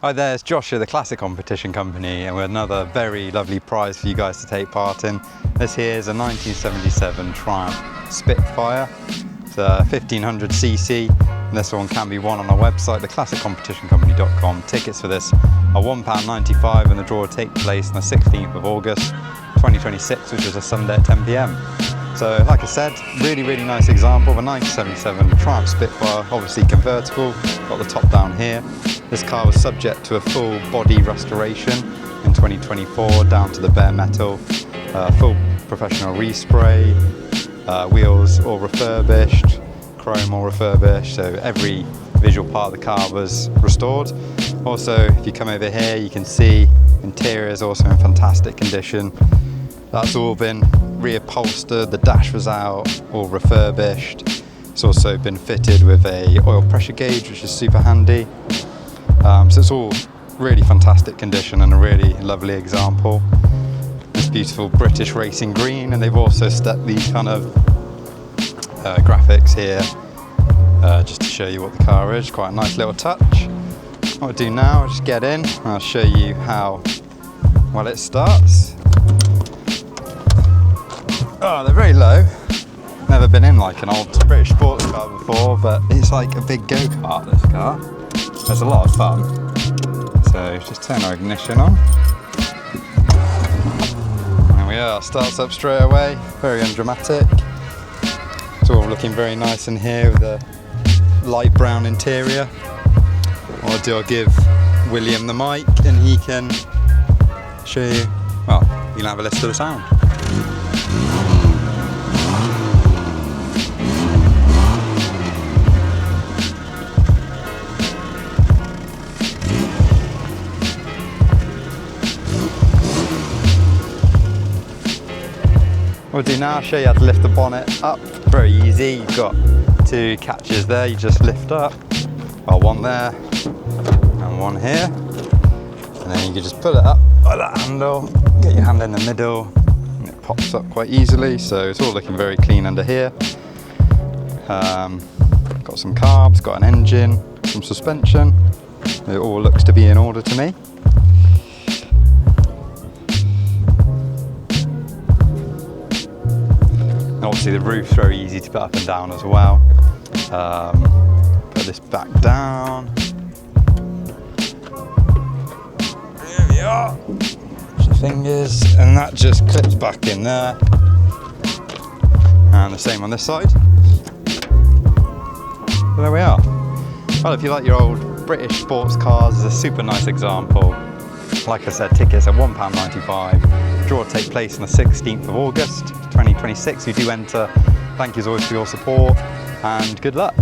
Hi there, it's Josh at the Classic Competition Company, and with another very lovely prize for you guys to take part in. This here is a 1977 Triumph Spitfire. It's a 1500cc, and this one can be won on our website, theclassiccompetitioncompany.com. Tickets for this are £1.95, and the draw will take place on the 16th of August 2026, which is a Sunday at 10 PM. So, like I said, really nice example of a 1977 Triumph Spitfire, obviously convertible, got the top down here. This car was subject to a full body restoration in 2024, down to the bare metal, full professional respray, wheels all refurbished, chrome all refurbished, so every visual part of the car was restored. Also, if you come over here, you can see interior is also in fantastic condition. That's all been reupholstered, the dash was out, all refurbished. It's also been fitted with a oil pressure gauge, which is super handy. So it's all really fantastic condition and a really lovely example. This beautiful British racing green, and they've also stuck these kind of graphics here just to show you what the car is. Quite a nice little touch. What I'll do now, I'll just get in and I'll show you how well it starts. Oh, they're very low. Never been in like an old British sports car before, but it's like a big go-kart, this car. It's a lot of fun. So just turn our ignition on. There we are, starts up straight away, very undramatic. It's all looking very nice in here with a light brown interior. What I'll do, I'll give William the mic and he can show you, well, you can have a listen to the sound. What we'll do now, I'll show you how to lift the bonnet up. Very easy, you've got two catches there, you just lift up. Well, one there and one here. And then you can just pull it up by that handle, get your hand in the middle, and it pops up quite easily. So it's all looking very clean under here. Got some carbs, got an engine, some suspension. It all looks to be in order to me. And obviously the roof's very easy to put up and down as well. Put this back down. There we are. Push the fingers, and that just clips back in there. And the same on this side. So there we are. Well, if you like your old British sports cars, it's a super nice example. Like I said, tickets are £1.95. Draw will take place on the 16th of August 2026. You do enter. Thank you as always for your support, and good luck.